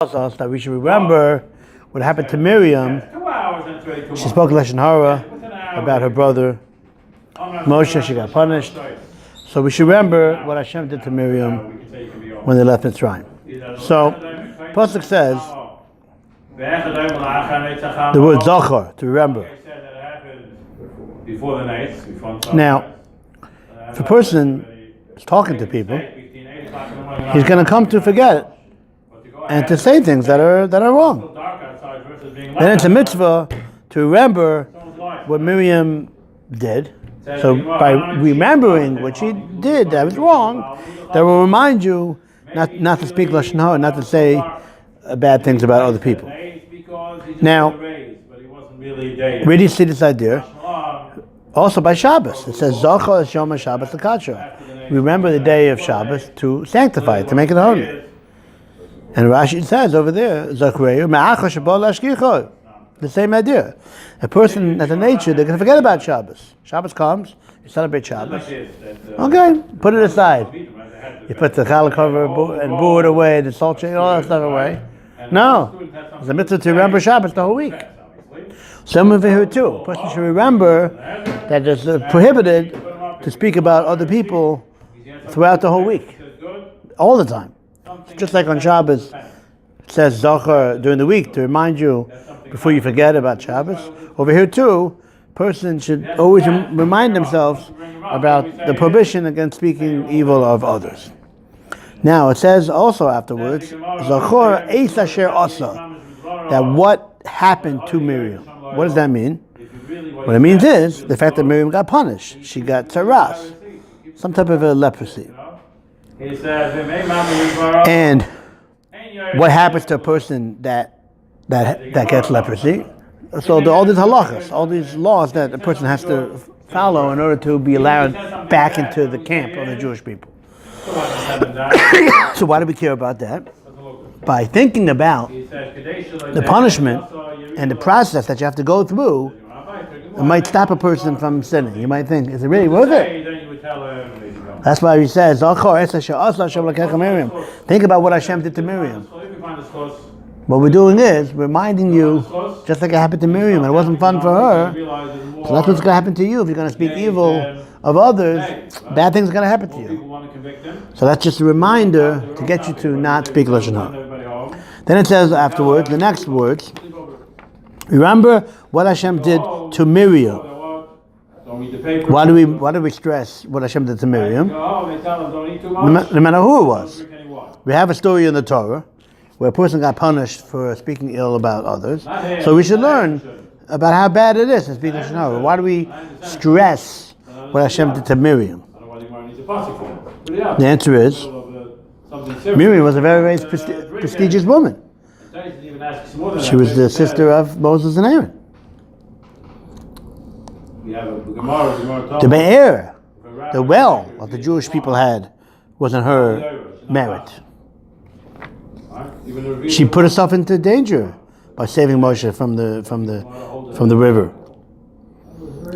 us that we should remember what happened to Miriam. She spoke Lashon Hara about her brother Moshe. She got punished. So we should remember what Hashem did to Miriam when they left Mitzrayim. So Pasuk says the word Zachar, to remember. Now, if a person is talking to people, he's going to come to forget and to say things that are wrong. Then it's a mitzvah to remember what Miriam did. So by remembering what she did that was wrong, that will remind you not to speak Lashon Hara, not to say bad things about other people. Now, where do you see this idea? Also by Shabbos. It says, Zachar es Yom HaShabbos l'kadshah. Remember the day of Shabbos to sanctify it, to make it holy. And Rashi says over there, Zachareyu, me'acha shebo lashkicho. The same idea. A person has a nature, they're going to forget about Shabbos. Shabbos comes, you celebrate Shabbos. Okay, put it aside. You put the challah cover and board away, the salt chain, all that stuff away. No, it's a mitzvah to remember Shabbos the whole week. Some over here too. A person should remember that it's prohibited to speak about other people throughout the whole week. All the time. Just like on Shabbos, it says Zachar during the week to remind you before you forget about Shabbos. Over here too, person should always remind themselves about the prohibition against speaking evil of others. Now it says also afterwards, Zachor eis asher asa, that what happened to Miriam. What does that mean? What it means is the fact that Miriam got punished. She got taras, some type of a leprosy. And what happens to a person that gets leprosy? So all these halachas, all these laws that a person has to follow in order to be allowed back into the camp of the Jewish people. So why do we care about that? By thinking about the punishment and the process that you have to go through, it might stop a person from sinning. You might think, is it really worth it? That's why he says, think about what Hashem did to Miriam. What we're doing is reminding you, just like it happened to Miriam, and it wasn't fun for her, so that's what's going to happen to you. If you're going to speak evil of others, bad things are going to happen to you. So that's just a reminder to get you to not speak Lashon Hara. Then it says afterwards, the next words, remember what Hashem did to Miriam. Why do we stress what Hashem did to Miriam? No matter who it was. We have a story in the Torah where a person got punished for speaking ill about others. So we should learn about how bad it is to speak Lashon Hara. Why do we stress what Hashem did to Miriam? The answer is, Miriam was a very, very prestigious woman. She was the sister of Moses and Aaron. The Be'er, the well that the Jewish people had, wasn't her merit. She put herself into danger by saving Moshe from the river.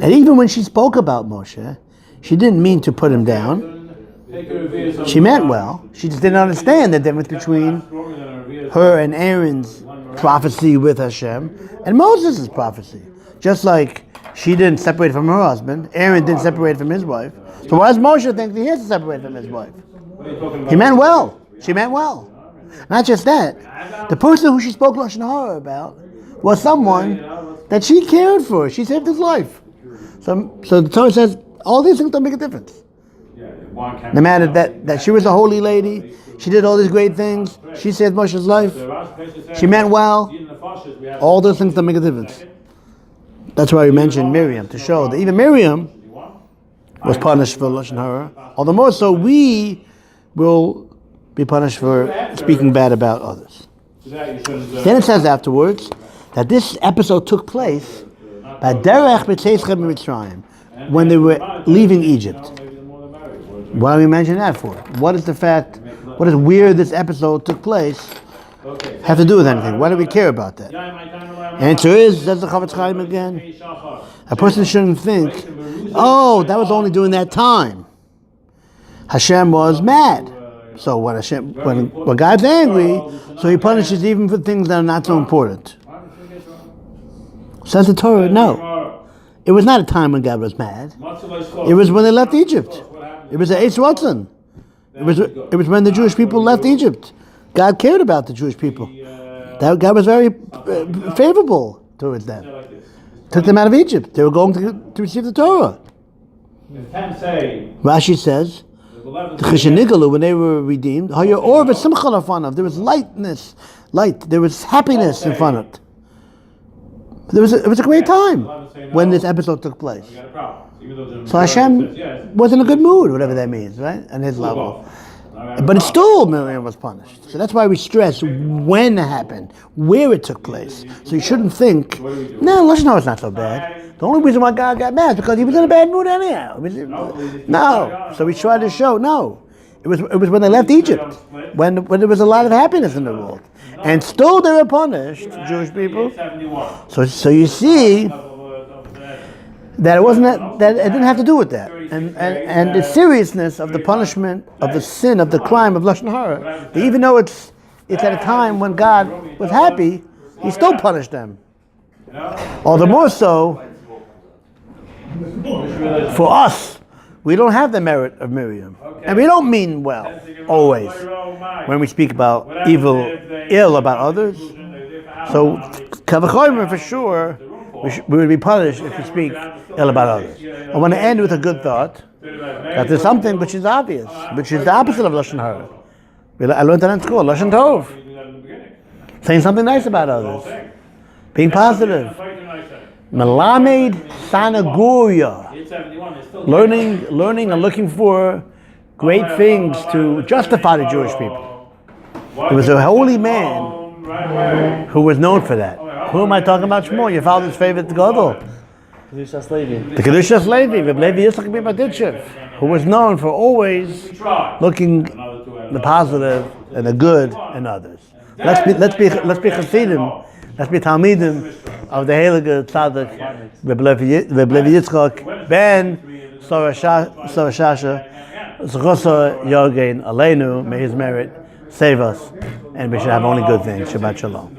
And even when she spoke about Moshe, she didn't mean to put him down. She meant well. She just didn't understand the difference between her and Aaron's prophecy with Hashem and Moses' prophecy. Just like she didn't separate from her husband, Aaron didn't separate from his wife. So why does Moshe think that he has to separate from his wife? He meant well. She meant well. Not just that. The person who she spoke Lashon Hara about was someone that she cared for. She saved his life. So the Torah says all these things don't make a difference. No matter that she was a holy lady, she did all these great things, she saved Moshe's life, she meant well, all those things don't make a difference. That's why we mentioned Miriam, to show that even Miriam was punished for Lashon Hara. All the more so we will be punished for speaking bad about others. Then it says afterwards that this episode took place by Derech B'Teizei Mitzrayim, when they were leaving Egypt. Why do we mention that for? What is where this episode took place have to do with anything? Why do we care about that? Answer is, says the Chavetz Chaim again, a person shouldn't think, oh, that was only during that time. Hashem was mad. So when God's angry, so He punishes even for things that are not so important. Says the Torah, no. It was not a time when God was mad. It was when they left Egypt. It was a Eitz Ratzon. It was when the Jewish people left Egypt. God cared about the Jewish people. God was very favorable towards them. Took them out of Egypt. They were going to receive the Torah. Rashi says, when they were redeemed, there was light. There was happiness in front of it. It was a great time when this episode took place. So Hashem was in a good mood, whatever that means, right? And His level. But it's still Miriam was punished. So that's why we stress when it happened, where it took place. So you shouldn't think, no, Lashon Hara is not so bad. The only reason why God got mad is because He was in a bad mood anyhow. No. So we try to show, no. It was when they left Egypt, when there was a lot of happiness in the world. And still they were punished, Jewish people. So you see that it wasn't that it didn't have to do with that. And the seriousness of the punishment of the sin of the crime of Lashon Hara, even though it's at a time when God was happy, He still punished them. All the more so for us. We don't have the merit of Miriam. And we don't mean well, always, when we speak about ill about others. So, Kavachomer for sure, we would be punished if we speak ill about others. I want to end with a good thought, that there's something which is obvious, which is the opposite of Lashon Hara. I learned that in school, Lashon Tov. Saying something nice about others. Being positive. Melamed Sanaguria. Learning and looking for great things to justify the Jewish people. It was a holy man who was known for that. Who am I talking about? Shmuel, your father's favorite Gadol. The Kedushas Levi, Reb Levi Yitzchak ben Berditchev, who was known for always looking the positive and the good in others. Let's be Chassidim. Let's be Talmidim of the Heilige Tzaddik Reb Levi Yitzchak ben Sorashasha Zchosa Yogein Aleinu. May his merit save us, and we should have only good things. Shabbat Shalom.